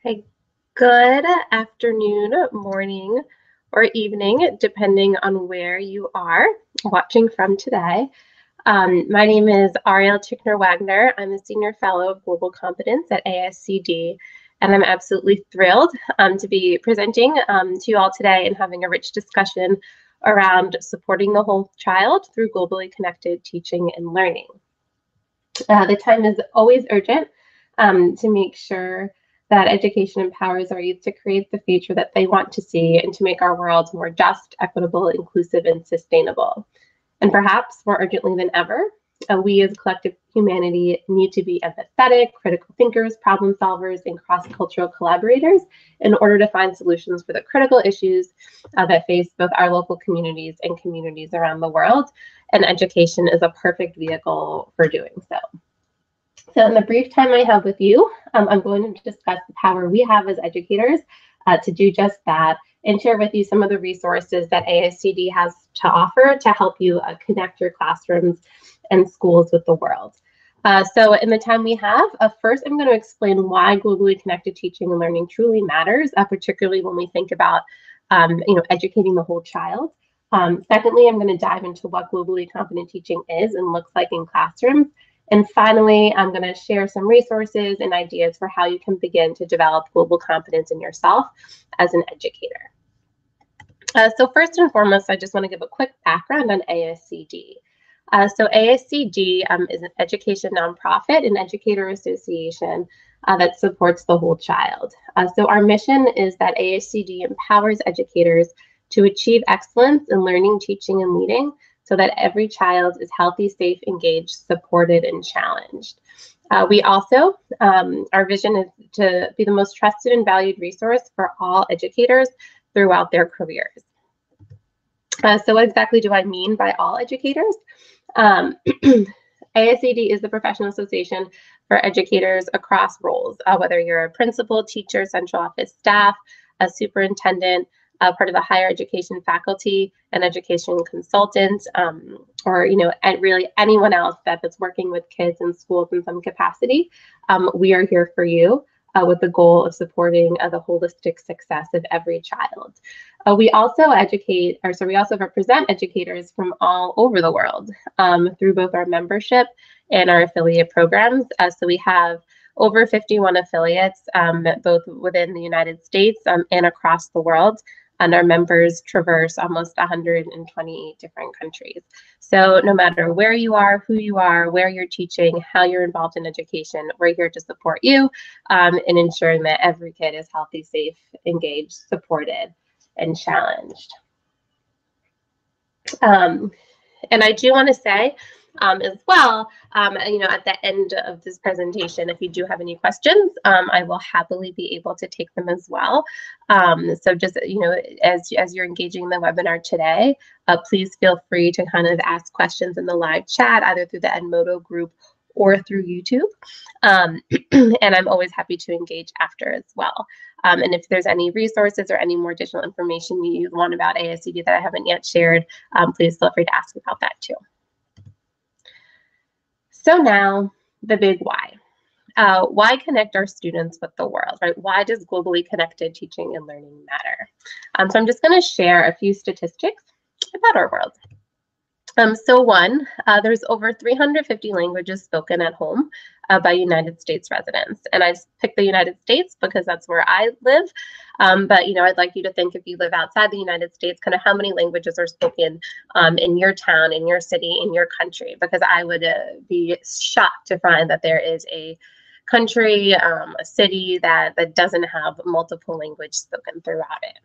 Hey, good afternoon, morning, or evening, depending on where you are watching from today. My name is Ariel Tichnor-Wagner. I'm a Senior Fellow of Global Competence at ASCD, and I'm absolutely thrilled to be presenting to you all today and having a rich discussion around supporting the whole child through globally connected teaching and learning. The time is always urgent to make sure that education empowers our youth to create the future that they want to see and to make our world more just, equitable, inclusive, and sustainable. And perhaps more urgently than ever, we as collective humanity need to be empathetic, critical thinkers, problem solvers, and cross-cultural collaborators in order to find solutions for the critical issues that face both our local communities and communities around the world. And education is a perfect vehicle for doing so. So in the brief time I have with you, I'm going to discuss the power we have as educators to do just that and share with you some of the resources that ASCD has to offer to help you connect your classrooms and schools with the world. So in the time we have, first I'm going to explain why globally connected teaching and learning truly matters, particularly when we think about educating the whole child. Secondly, I'm going to dive into what globally competent teaching is and looks like in classrooms. And finally, I'm going to share some resources and ideas for how you can begin to develop global competence in yourself as an educator. So first and foremost, I just want to give a quick background on ASCD. So ASCD is an education nonprofit and educator association that supports the whole child. So our mission is that ASCD empowers educators to achieve excellence in learning, teaching, and leading so that every child is healthy, safe, engaged, supported, and challenged. We also, our vision is to be the most trusted and valued resource for all educators throughout their careers. So what exactly do I mean by all educators? ASCD is the professional association for educators across roles, whether you're a principal, teacher, central office staff, a superintendent, part of the higher education faculty, an education consultant, or really anyone else that's working with kids in schools in some capacity. We are here for you with the goal of supporting the holistic success of every child. We also represent educators from all over the world through both our membership and our affiliate programs. So we have over 51 affiliates, both within the United States and across the world. And our members traverse almost 128 different countries. So no matter where you are, who you are, where you're teaching, how you're involved in education, we're here to support you in ensuring that every kid is healthy, safe, engaged, supported, and challenged. And I do want to say as well, at the end of this presentation, if you do have any questions, I will happily be able to take them as well. So just, as you're engaging in the webinar today, please feel free to kind of ask questions in the live chat, either through the Edmodo group or through YouTube. And I'm always happy to engage after as well. And if there's any resources or any more additional information you want about ASCD that I haven't yet shared, please feel free to ask about that too. So now, the big why. Why connect our students with the world, right? Why does globally connected teaching and learning matter? So I'm just going to share a few statistics about our world. So one, there's over 350 languages spoken at home by United States residents. And I picked the United States because that's where I live. But, I'd like you to think, if you live outside the United States, kind of how many languages are spoken in your town, in your city, in your country, because I would be shocked to find that there is a country, a city that doesn't have multiple languages spoken throughout it.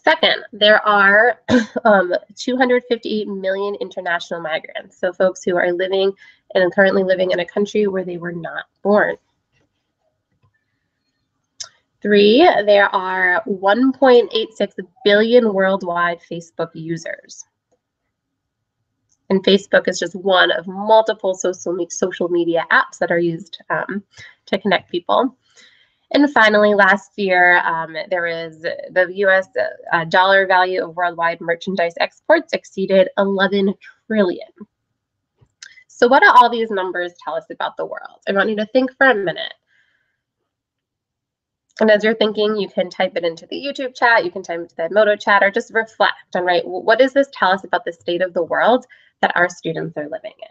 Second, there are 258 million international migrants, so folks who are living and currently living in a country where they were not born. 3, there are 1.86 billion worldwide Facebook users. And Facebook is just one of multiple social media apps that are used to connect people. And finally, last year, there is the U.S. Dollar value of worldwide merchandise exports exceeded 11 trillion. So what do all these numbers tell us about the world? I want you to think for a minute. And as you're thinking, you can type it into the YouTube chat, you can type it into the Moto chat, or just reflect on, right, what does this tell us about the state of the world that our students are living in?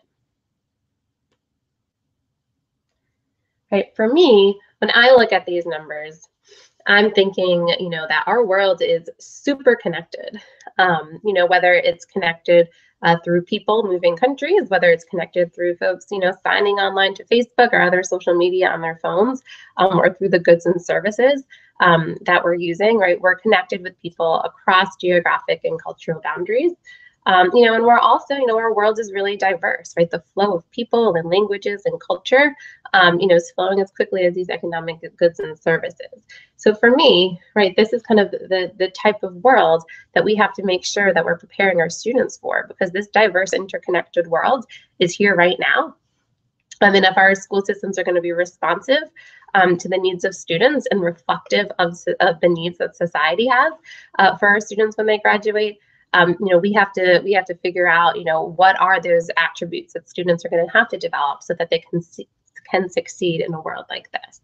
Right, for me, when I look at these numbers, I'm thinking, that our world is super connected. Whether it's connected through people moving countries, whether it's connected through folks, signing online to Facebook or other social media on their phones, or through the goods and services that we're using, right? We're connected with people across geographic and cultural boundaries. And we're also, our world is really diverse, right? The flow of people and languages and culture, is flowing as quickly as these economic goods and services. So for me, right, this is kind of the type of world that we have to make sure that we're preparing our students for, because this diverse, interconnected world is here right now. And if our school systems are going to be responsive to the needs of students and reflective of the needs that society has for our students when they graduate, we have to figure out, what are those attributes that students are going to have to develop so that they can succeed in a world like this.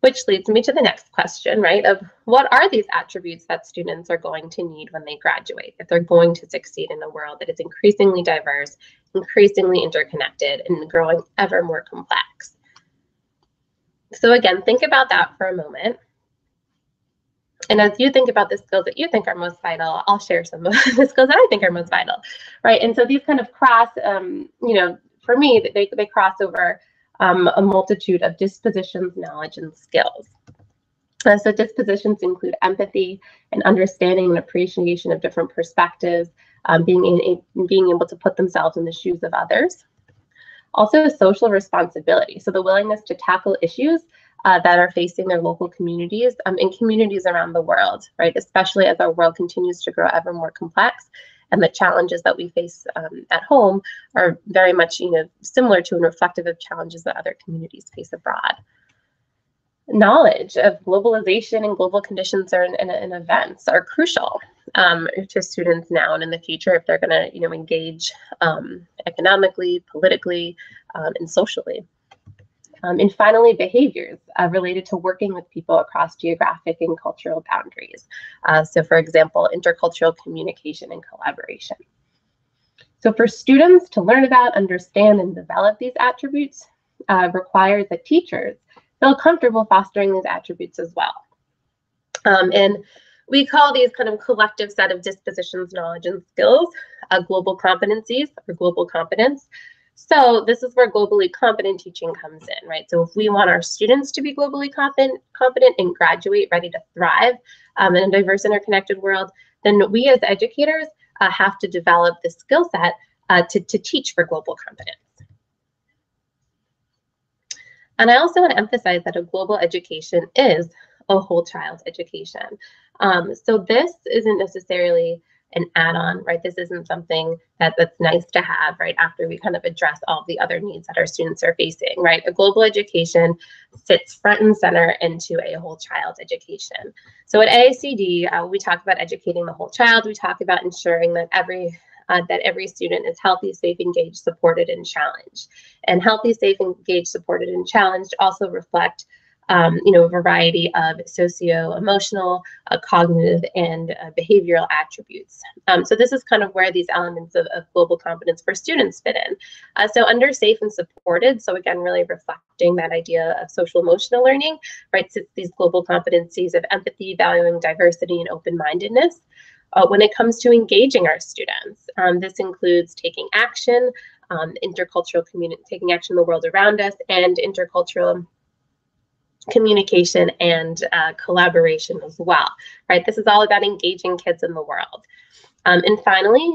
Which leads me to the next question, right, of what are these attributes that students are going to need when they graduate, if they're going to succeed in a world that is increasingly diverse, increasingly interconnected, and growing ever more complex. So again, think about that for a moment. And as you think about the skills that you think are most vital, I'll share some of the skills that I think are most vital, right? And so these kind of cross, for me, they cross over a multitude of dispositions, knowledge, and skills. So dispositions include empathy and understanding and appreciation of different perspectives, being able to put themselves in the shoes of others. Also, social responsibility, so the willingness to tackle issues that are facing their local communities and communities around the world, right? Especially as our world continues to grow ever more complex, and the challenges that we face at home are very much, similar to and reflective of challenges that other communities face abroad. Knowledge of globalization and global conditions and events are crucial to students now and in the future if they're going to, engage economically, politically, and socially. And finally, behaviors related to working with people across geographic and cultural boundaries. So for example, intercultural communication and collaboration. So for students to learn about, understand, and develop these attributes requires that teachers feel comfortable fostering these attributes as well. And we call these kind of collective set of dispositions, knowledge, and skills global competencies or global competence. So this is where globally competent teaching comes in, right? So if we want our students to be globally competent and graduate ready to thrive in a diverse, interconnected world, then we as educators have to develop the skill set to teach for global competence. And I also want to emphasize that a global education is a whole child education. So this isn't necessarily an add-on, right? This isn't something that's nice to have, right, after we kind of address all the other needs that our students are facing, right? A global education sits front and center into a whole child education. So at AICD, we talk about educating the whole child. We talk about ensuring that every student is healthy, safe, engaged, supported, and challenged. And healthy, safe, engaged, supported, and challenged also reflect a variety of socio-emotional, cognitive, and behavioral attributes. So this is kind of where these elements of global competence for students fit in. So under safe and supported, so again, really reflecting that idea of social emotional learning, right? So these global competencies of empathy, valuing diversity, and open-mindedness. When it comes to engaging our students, this includes taking action, taking action in the world around us, and intercultural communication and collaboration as well, right? This is all about engaging kids in the world. And finally,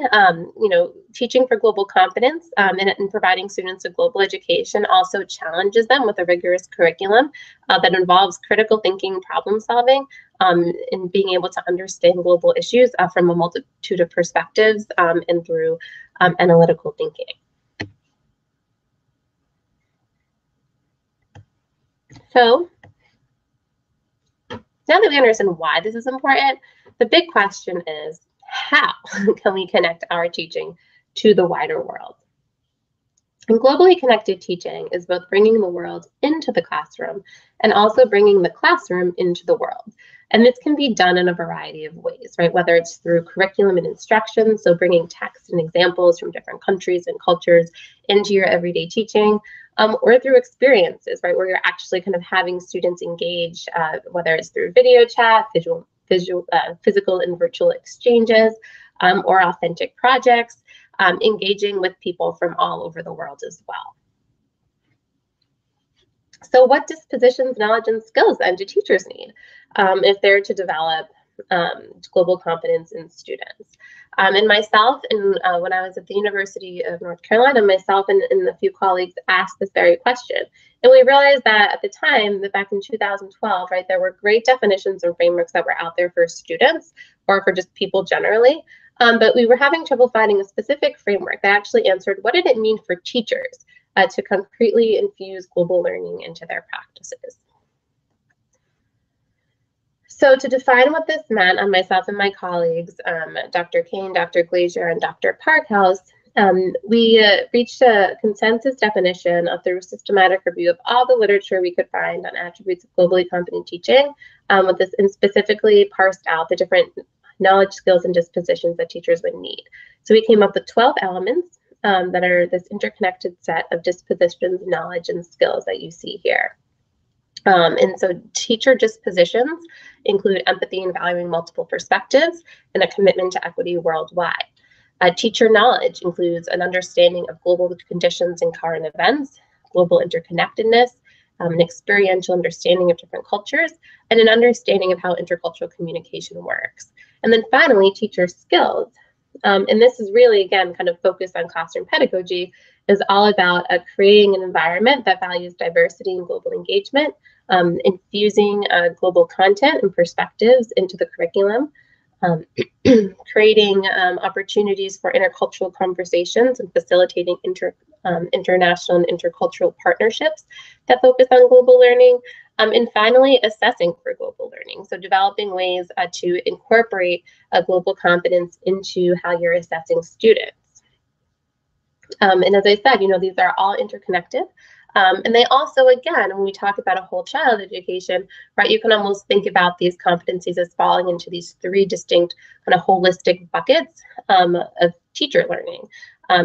teaching for global competence and providing students a global education also challenges them with a rigorous curriculum that involves critical thinking, problem solving, and being able to understand global issues from a multitude of perspectives and through analytical thinking. So now that we understand why this is important, the big question is, how can we connect our teaching to the wider world? And globally connected teaching is both bringing the world into the classroom and also bringing the classroom into the world. And this can be done in a variety of ways, right? Whether it's through curriculum and instruction, so bringing text and examples from different countries and cultures into your everyday teaching, or through experiences, right? Where you're actually kind of having students engage, whether it's through video chat, physical and virtual exchanges, or authentic projects. Engaging with people from all over the world as well. So what dispositions, knowledge, and skills then do teachers need if they're to develop global competence in students? And myself, when I was at the University of North Carolina, myself and a few colleagues asked this very question. And we realized that at the time, that back in 2012, right, there were great definitions and frameworks that were out there for students or for just people generally. But we were having trouble finding a specific framework that actually answered what did it mean for teachers to concretely infuse global learning into their practices. So to define what this meant, myself and my colleagues, Dr. Kane, Dr. Glazier, and Dr. Parkhouse, we reached a consensus definition through a systematic review of all the literature we could find on attributes of globally competent teaching, with this, and specifically parsed out the different knowledge, skills, and dispositions that teachers would need. So we came up with 12 elements that are this interconnected set of dispositions, knowledge, and skills that you see here. And so teacher dispositions include empathy and valuing multiple perspectives and a commitment to equity worldwide. Teacher knowledge includes an understanding of global conditions and current events, global interconnectedness, an experiential understanding of different cultures, and an understanding of how intercultural communication works. And then finally, teacher skills. And this is really, again, kind of focused on classroom pedagogy, is all about creating an environment that values diversity and global engagement, infusing global content and perspectives into the curriculum, creating opportunities for intercultural conversations and facilitating international and intercultural partnerships that focus on global learning, and finally, assessing for global learning. So developing ways to incorporate global competence into how you're assessing students. And as I said, these are all interconnected. And they also, again, when we talk about a whole child education, right, you can almost think about these competencies as falling into these three distinct kind of holistic buckets of teacher learning.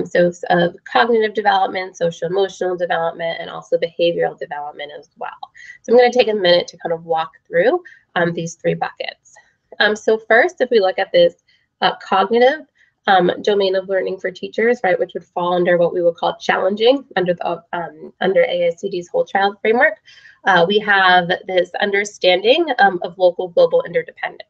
So of cognitive development, social emotional development, and also behavioral development as well. So I'm going to take a minute to kind of walk through these three buckets. So first, if we look at this cognitive domain of learning for teachers, right, which would fall under what we would call challenging under the under AICD's whole child framework, we have this understanding of local global interdependence.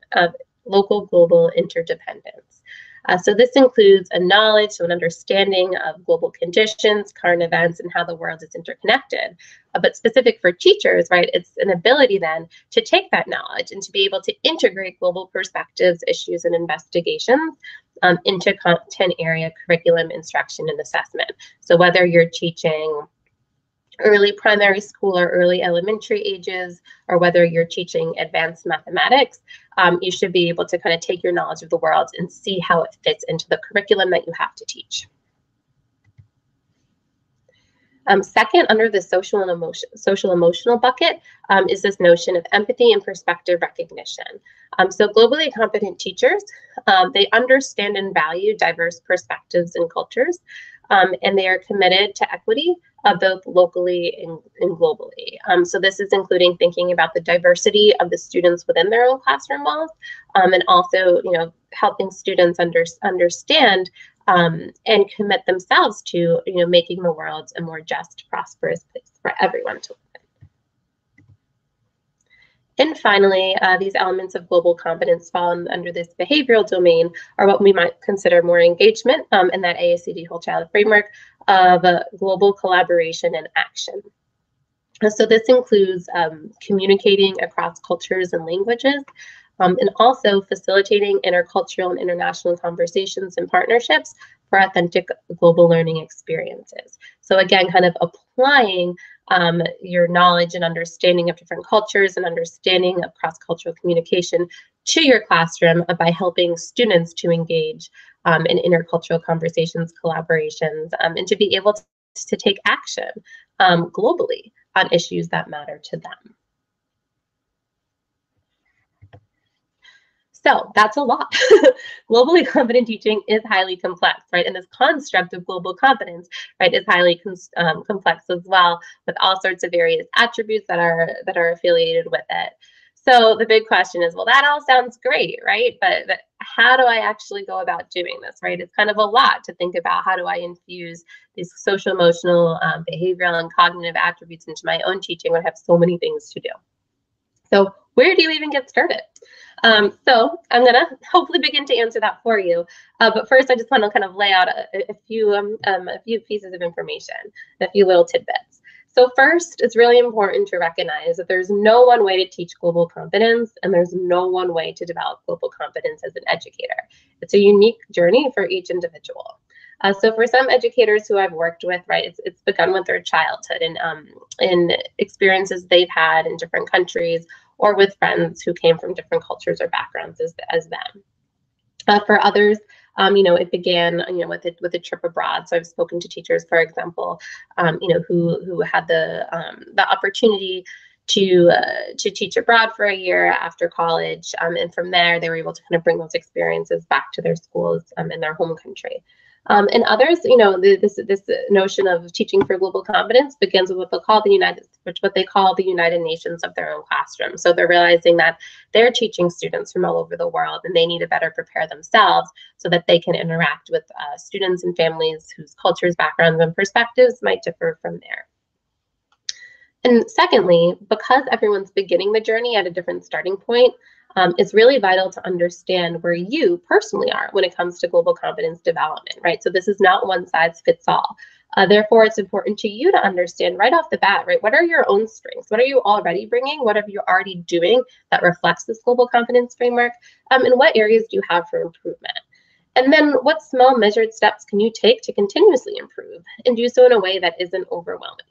So this includes a knowledge, so an understanding of global conditions, current events, and how the world is interconnected. But specific for teachers, right, it's an ability then to take that knowledge and to be able to integrate global perspectives, issues, and investigations into content area, curriculum, instruction, and assessment. So whether you're teaching early primary school or early elementary ages, or whether you're teaching advanced mathematics, you should be able to kind of take your knowledge of the world and see how it fits into the curriculum that you have to teach. Second, under the social emotional bucket, is this notion of empathy and perspective recognition. So globally competent teachers, they understand and value diverse perspectives and cultures, and they are committed to equity, both locally and globally. So this is including thinking about the diversity of the students within their own classroom walls, and also, helping students understand and commit themselves to, making the world a more just, prosperous place for everyone to live in. And finally, these elements of global competence fall under this behavioral domain, or what we might consider more engagement in that AICD whole child framework of global collaboration and action. So this includes communicating across cultures and languages, and also facilitating intercultural and international conversations and partnerships for authentic global learning experiences. So again, kind of applying your knowledge and understanding of different cultures and understanding of cross-cultural communication to your classroom by helping students to engage in intercultural conversations, collaborations, and to be able to take action globally on issues that matter to them. So that's a lot. Globally competent teaching is highly complex, right? And this construct of global competence, right, is highly complex as well, with all sorts of various attributes that are affiliated with it. So the big question is, well, that all sounds great, right? But how do I actually go about doing this, right? It's kind of a lot to think about. How do I infuse these social, emotional, behavioral, and cognitive attributes into my own teaching when I have so many things to do? So where do you even get started? So I'm going to hopefully begin to answer that for you. But first, I just want to kind of lay out a few pieces of information, a few little tidbits. So first, it's really important to recognize that there's no one way to teach global competence, and there's no one way to develop global competence as an educator. It's a unique journey for each individual. So for some educators who I've worked with, right, it's begun with their childhood and in experiences they've had in different countries, or with friends who came from different cultures or backgrounds as them. For others, it began, with a trip abroad. So I've spoken to teachers, for example, who had the opportunity to teach abroad for a year after college, and from there they were able to kind of bring those experiences back to their schools in their home country. And others, this notion of teaching for global competence begins with what they call the United Nations of their own classroom. So they're realizing that they're teaching students from all over the world, and they need to better prepare themselves so that they can interact with students and families whose cultures, backgrounds, and perspectives might differ from theirs. And secondly, because everyone's beginning the journey at a different starting point, it's really vital to understand where you personally are when it comes to global competence development, right? So this is not one size fits all. Therefore, it's important to you to understand right off the bat, right? What are your own strengths? What are you already bringing? What are you already doing that reflects this global competence framework? And what areas do you have for improvement? And then what small measured steps can you take to continuously improve and do so in a way that isn't overwhelming?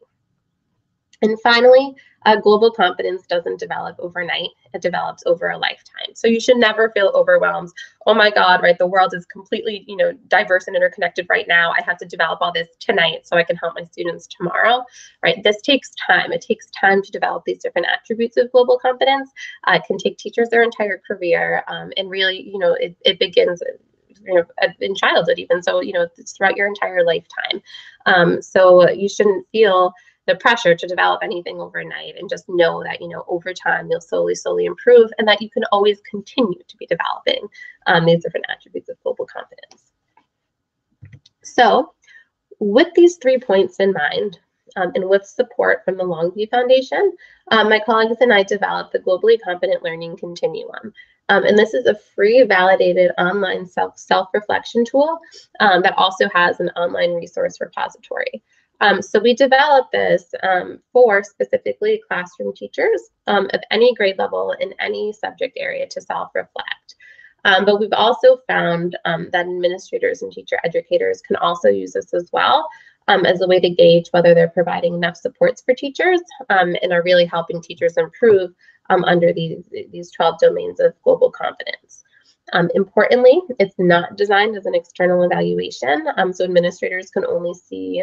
And finally, global competence doesn't develop overnight. It develops over a lifetime. So you should never feel overwhelmed. Oh my God, right? The world is completely, diverse and interconnected right now. I have to develop all this tonight so I can help my students tomorrow, right? This takes time. It takes time to develop these different attributes of global competence. It can take teachers their entire career, and really, it begins in childhood even. So, it's throughout your entire lifetime. So you shouldn't feel the pressure to develop anything overnight, and just know that, over time you'll slowly improve, and that you can always continue to be developing these different attributes of global competence. So with these 3 points in mind, and with support from the Longview Foundation, my colleagues and I developed the Globally Competent Learning Continuum. And this is a free, validated online self-reflection tool that also has an online resource repository. So we developed this for specifically classroom teachers of any grade level in any subject area to self-reflect. But we've also found that administrators and teacher educators can also use this as well as a way to gauge whether they're providing enough supports for teachers and are really helping teachers improve under these 12 domains of global competence. Importantly, it's not designed as an external evaluation, so administrators can only see,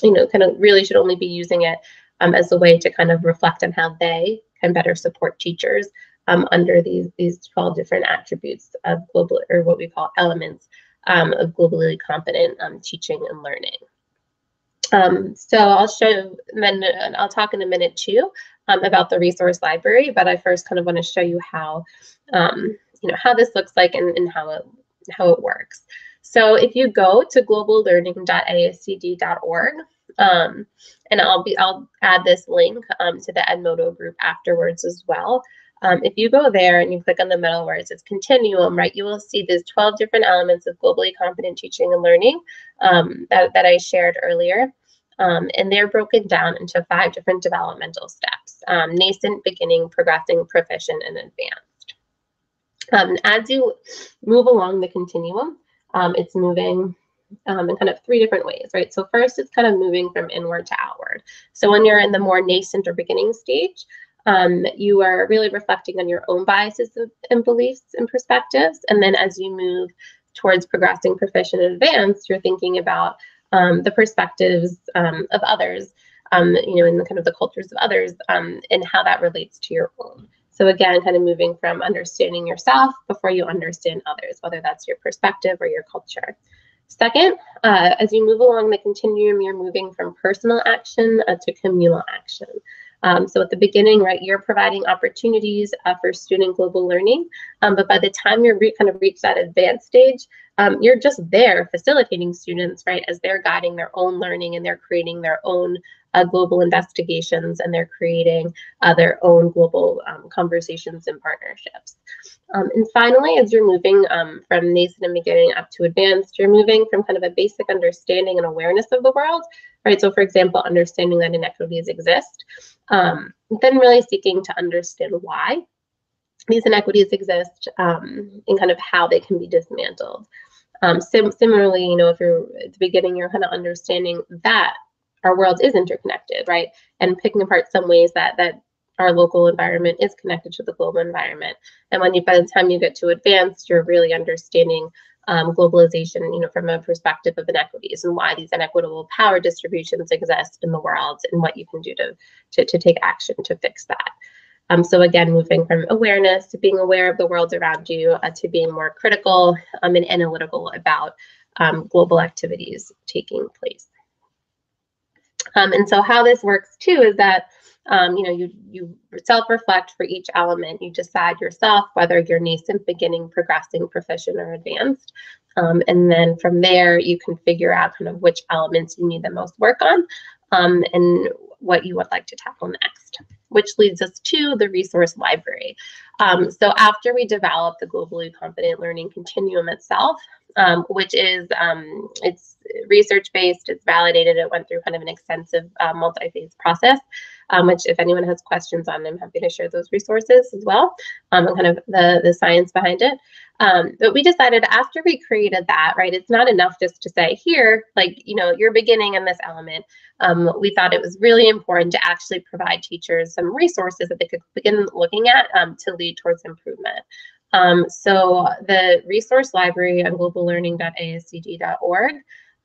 really should only be using it as a way to kind of reflect on how they can better support teachers under these 12 different attributes of global, or what we call elements of globally competent teaching and learning. So I'll show you, and then I'll talk in a minute too about the resource library, but I first kind of want to show you how how this looks like and how it works. So if you go to globallearning.ascd.org, and I'll add this link to the Edmodo group afterwards as well. If you go there and you click on the middle where it says continuum, right, you will see these 12 different elements of globally competent teaching and learning that I shared earlier. And they're broken down into 5 different developmental steps: nascent, beginning, progressing, proficient, and advanced. As you move along the continuum, it's moving in kind of 3 different ways, right? So first, it's kind of moving from inward to outward. So when you're in the more nascent or beginning stage, you are really reflecting on your own biases and beliefs and perspectives. And then as you move towards progressing, proficient, and advanced, you're thinking about the perspectives of others, in the kind of the cultures of others, and how that relates to your own. So again, kind of moving from understanding yourself before you understand others, whether that's your perspective or your culture. Second, as you move along the continuum, you're moving from personal action to communal action. So at the beginning, right, you're providing opportunities for student global learning, but by the time you kind of reach that advanced stage, you're just there facilitating students, right, as they're guiding their own learning and they're creating their own global investigations, and they're creating their own global conversations and partnerships. And finally, as you're moving from nascent and beginning up to advanced, you're moving from kind of a basic understanding and awareness of the world, right? So for example, understanding that inequities exist, then really seeking to understand why these inequities exist, and kind of how they can be dismantled. Similarly, if you're at the beginning, you're kind of understanding that our world is interconnected, right? And picking apart some ways that our local environment is connected to the global environment. And by the time you get to advanced, you're really understanding globalization, from a perspective of inequities and why these inequitable power distributions exist in the world and what you can do to take action to fix that. So again, moving from awareness to being aware of the world around you to being more critical and analytical about global activities taking place. And so how this works too is that you self-reflect for each element. You decide yourself whether you're nascent, beginning, progressing, proficient, or advanced. And then from there, you can figure out kind of which elements you need the most work on and what you would like to tackle next, which leads us to the resource library. So after we develop the Globally Competent Learning Continuum itself, which is, it's research-based, it's validated, it went through kind of an extensive multi-phase process, which if anyone has questions on, I'm happy to share those resources as well, and kind of the science behind it. But we decided after we created that, right, it's not enough just to say here, like, you're beginning in this element. We thought it was really important to actually provide teachers some resources that they could begin looking at to lead towards improvement. So the resource library on globallearning.ascd.org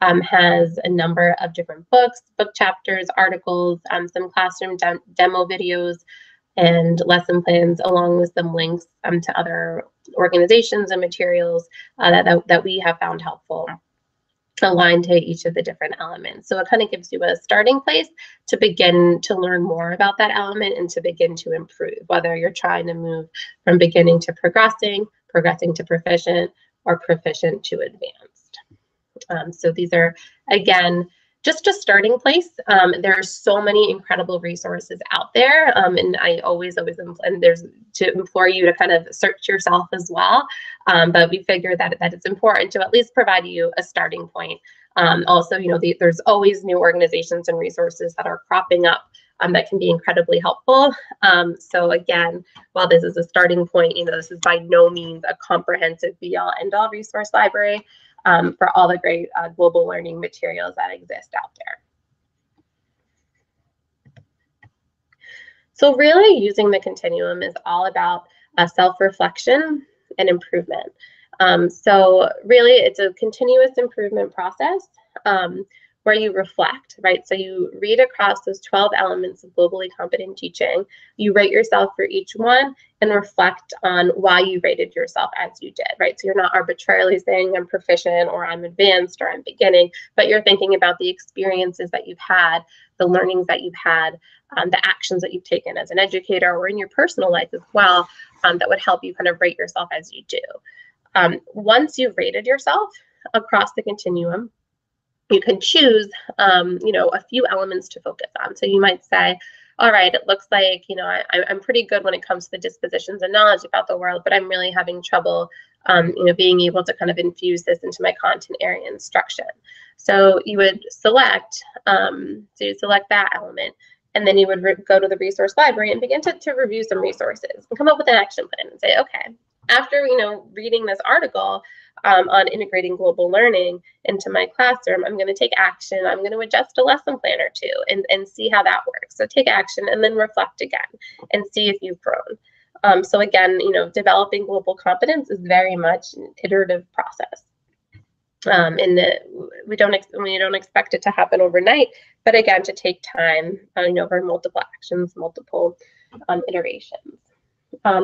has a number of different books, book chapters, articles, some classroom demo videos, and lesson plans, along with some links to other organizations and materials that we have found helpful, aligned to each of the different elements. So it kind of gives you a starting place to begin to learn more about that element and to begin to improve, whether you're trying to move from beginning to progressing, progressing to proficient, or proficient to advanced. So these are, again, just a starting place. There are so many incredible resources out there, and I always and there's to implore you to kind of search yourself as well. But we figure that it's important to at least provide you a starting point. Also, there's always new organizations and resources that are cropping up that can be incredibly helpful. So again, while this is a starting point, this is by no means a comprehensive be-all end-all resource library for all the great global learning materials that exist out there. So really using the continuum is all about self-reflection and improvement. So really it's a continuous improvement process where you reflect, right? So you read across those 12 elements of globally competent teaching, you rate yourself for each one and reflect on why you rated yourself as you did, right? So you're not arbitrarily saying I'm proficient or I'm advanced or I'm beginning, but you're thinking about the experiences that you've had, the learnings that you've had, the actions that you've taken as an educator or in your personal life as well, that would help you kind of rate yourself as you do. Once you've rated yourself across the continuum, you can choose, a few elements to focus on. So you might say, all right, it looks like, I'm pretty good when it comes to the dispositions and knowledge about the world, but I'm really having trouble, being able to kind of infuse this into my content area instruction. So you would select, that element, and then you would go to the resource library and begin to review some resources and come up with an action plan and say, okay, after, reading this article on integrating global learning into my classroom, I'm going to take action. I'm going to adjust a lesson plan or two and see how that works. So take action and then reflect again and see if you've grown. So again, developing global competence is very much an iterative process. we don't expect it to happen overnight, but again, to take time, over multiple actions, multiple iterations.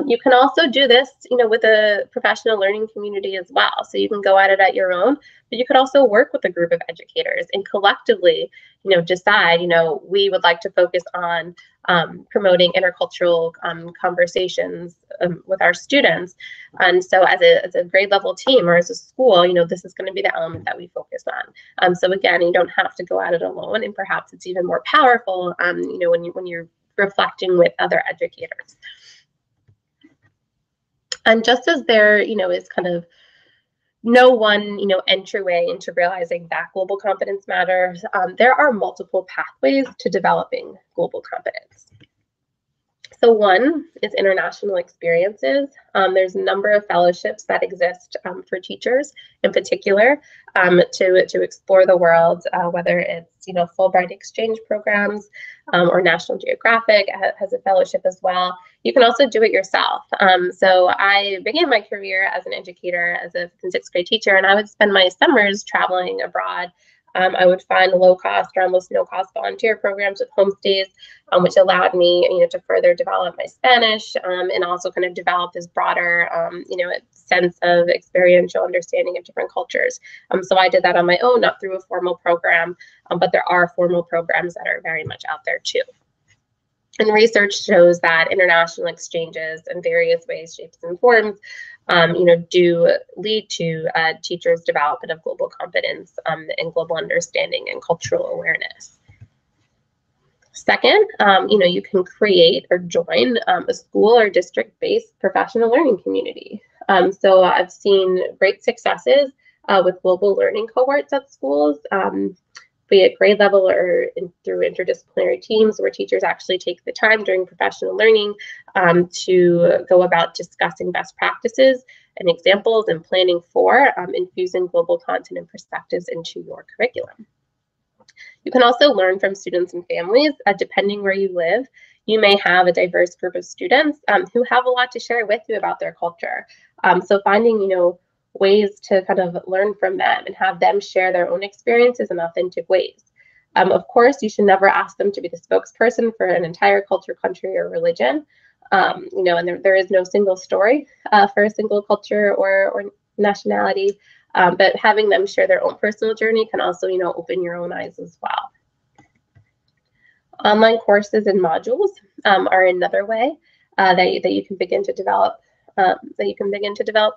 You can also do this, with a professional learning community as well. So you can go at it at your own, but you could also work with a group of educators and collectively, decide, we would like to focus on promoting intercultural conversations with our students. And so as a grade level team or as a school, this is going to be the element that we focus on. So again, you don't have to go at it alone, and perhaps it's even more powerful, when you're reflecting with other educators. And just as there, is kind of no one, entryway into realizing that global competence matters, there are multiple pathways to developing global competence. So one is international experiences. There's a number of fellowships that exist for teachers in particular to explore the world, whether it's Fulbright exchange programs or National Geographic has a fellowship as well. You can also do it yourself. So I began my career as an educator, as a 5th and 6th grade teacher, and I would spend my summers traveling abroad. I would find low-cost or almost no-cost volunteer programs with homestays, which allowed me, to further develop my Spanish and also kind of develop this broader, sense of experiential understanding of different cultures. So I did that on my own, not through a formal program, but there are formal programs that are very much out there too. And research shows that international exchanges in various ways, shapes, and forms, do lead to teachers' development of global competence and global understanding and cultural awareness. Second, you can create or join a school or district-based professional learning community. So I've seen great successes with global learning cohorts at schools, be it grade level or through interdisciplinary teams where teachers actually take the time during professional learning to go about discussing best practices and examples and planning for infusing global content and perspectives into your curriculum. You can also learn from students and families. Depending where you live, you may have a diverse group of students who have a lot to share with you about their culture. So finding, ways to kind of learn from them and have them share their own experiences in authentic ways. Of course, you should never ask them to be the spokesperson for an entire culture, country, or religion. And there is no single story for a single culture or nationality. But having them share their own personal journey can also, open your own eyes as well. Online courses and modules are another way that you can begin to develop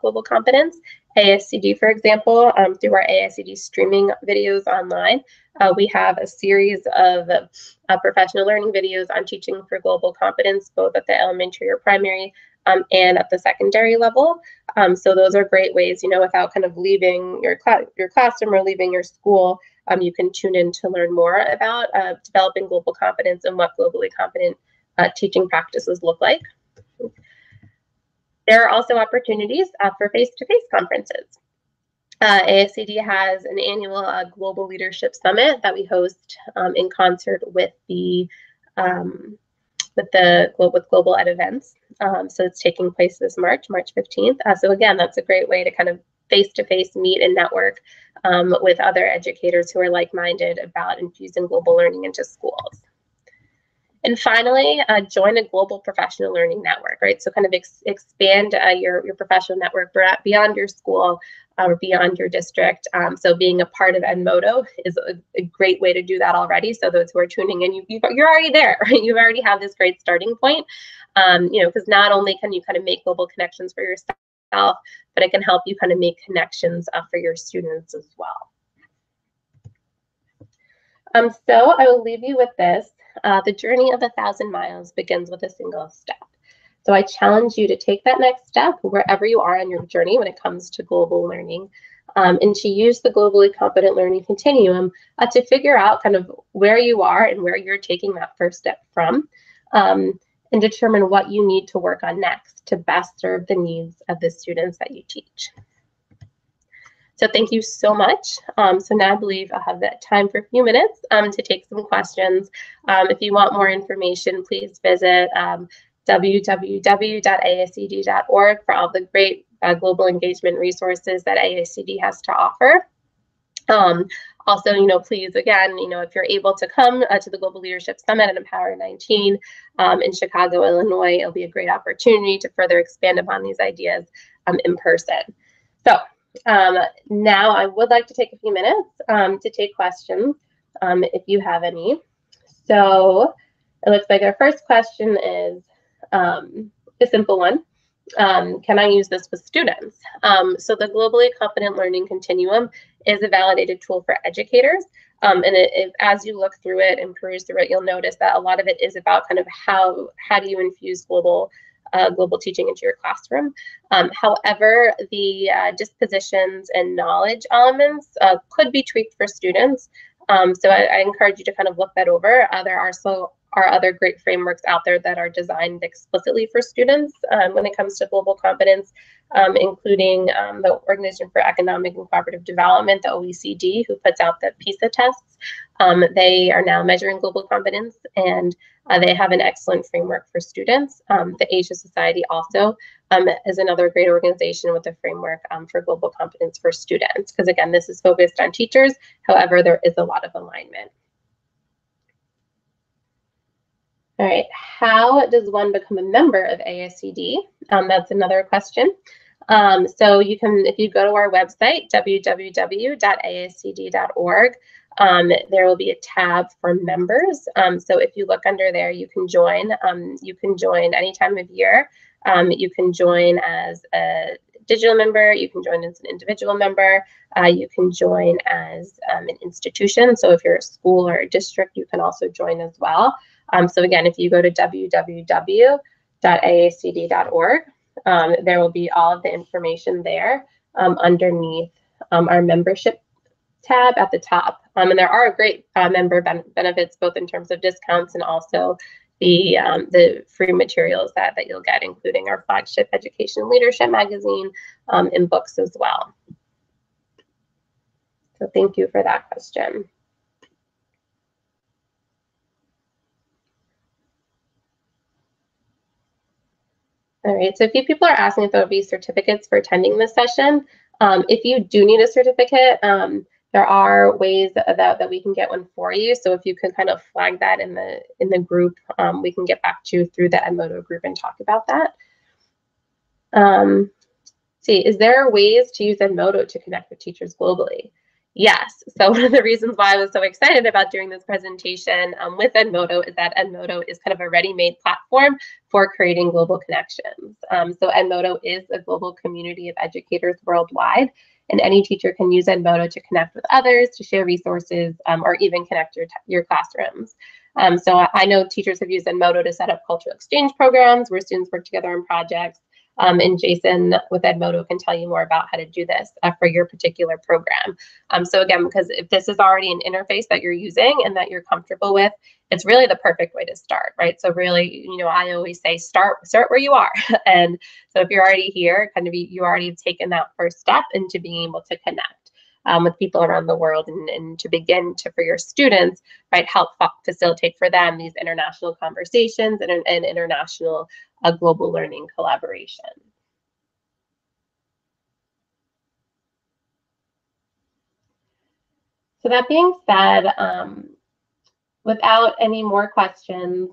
global competence. ASCD, for example, through our ASCD streaming videos online, we have a series of professional learning videos on teaching for global competence, both at the elementary or primary and at the secondary level. So those are great ways, without kind of leaving your classroom or leaving your school, you can tune in to learn more about developing global competence and what globally competent teaching practices look like. There are also opportunities for face-to-face conferences. ASCD has an annual Global Leadership Summit that we host in concert with Global Ed Events. So it's taking place this March 15th. So again, that's a great way to kind of face-to-face meet and network with other educators who are like-minded about infusing global learning into schools. And finally, join a global professional learning network, right? So kind of expand your professional network beyond your school or beyond your district. So being a part of Edmodo is a great way to do that already. So those who are tuning in, you're already there, right? You already have this great starting point, because not only can you kind of make global connections for yourself, but it can help you kind of make connections for your students as well. So I will leave you with this. The journey of 1,000 miles begins with a single step. So I challenge you to take that next step wherever you are on your journey when it comes to global learning, and to use the Globally Competent Learning Continuum to figure out kind of where you are and where you're taking that first step from, and determine what you need to work on next to best serve the needs of the students that you teach. So thank you so much. So now I believe I'll have that time for a few minutes to take some questions. If you want more information, please visit www.ascd.org for all the great global engagement resources that ASCD has to offer. Also, please, again, if you're able to come to the Global Leadership Summit at Empower 19 in Chicago, Illinois, it'll be a great opportunity to further expand upon these ideas in person. So now I would like to take a few minutes to take questions if you have any. So it looks like our first question is a simple one. Can I use this with students? So the Globally Competent Learning Continuum is a validated tool for educators. And as you look through it and peruse through it, you'll notice that a lot of it is about kind of how do you infuse global teaching into your classroom. However, the dispositions and knowledge elements could be tweaked for students. So I encourage you to kind of look that over. There are other great frameworks out there that are designed explicitly for students when it comes to global competence, including the Organization for Economic and Cooperative Development, the OECD, who puts out the PISA tests. They are now measuring global competence, and they have an excellent framework for students. The Asia Society also is another great organization with a framework for global competence for students, because again, this is focused on teachers. However, there is a lot of alignment. All right, how does one become a member of ASCD? That's another question. So you can, if you go to our website, www.ascd.org, there will be a tab for members. So if you look under there, you can join. You can join any time of year. You can join as a digital member. You can join as an individual member. You can join as an institution. So if you're a school or a district, you can also join as well. So again, if you go to www.ascd.org, there will be all of the information there underneath our membership tab at the top. And there are great member benefits, both in terms of discounts and also the free materials that you'll get, including our flagship Education Leadership magazine and books as well. So thank you for that question. All right, so a few people are asking if there will be certificates for attending this session. If you do need a certificate, there are ways that we can get one for you. So if you could kind of flag that in the group, we can get back to you through the Edmodo group and talk about that. See, is there ways to use Edmodo to connect with teachers globally? Yes. So one of the reasons why I was so excited about doing this presentation with Edmodo is that Edmodo is kind of a ready-made platform for creating global connections. So Edmodo is a global community of educators worldwide, and any teacher can use Edmodo to connect with others, to share resources, or even connect your classrooms. So I know teachers have used Edmodo to set up cultural exchange programs where students work together on projects. And Jason with Edmodo can tell you more about how to do this for your particular program. So again, because if this is already an interface that you're using and that you're comfortable with, it's really the perfect way to start, right? So really, I always say start where you are. And so if you're already here, kind of you already have taken that first step into being able to connect with people around the world and to begin to, for your students, right, help facilitate for them these international conversations and international global learning collaboration. So that being said, without any more questions,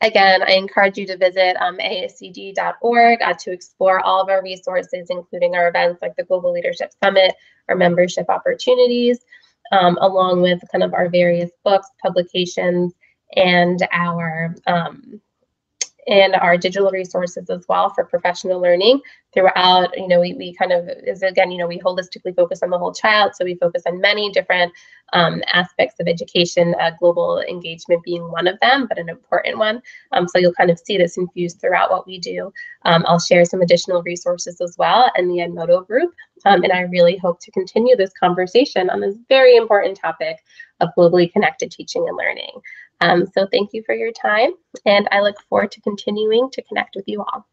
again, I encourage you to visit ascd.org to explore all of our resources, including our events like the Global Leadership Summit, our membership opportunities, along with kind of our various books, publications, and our digital resources as well for professional learning throughout. We kind of, again, we holistically focus on the whole child. So we focus on many different aspects of education, global engagement being one of them, but an important one. So you'll kind of see this infused throughout what we do. I'll share some additional resources as well in the Edmodo group. And I really hope to continue this conversation on this very important topic of globally connected teaching and learning. So thank you for your time, and I look forward to continuing to connect with you all.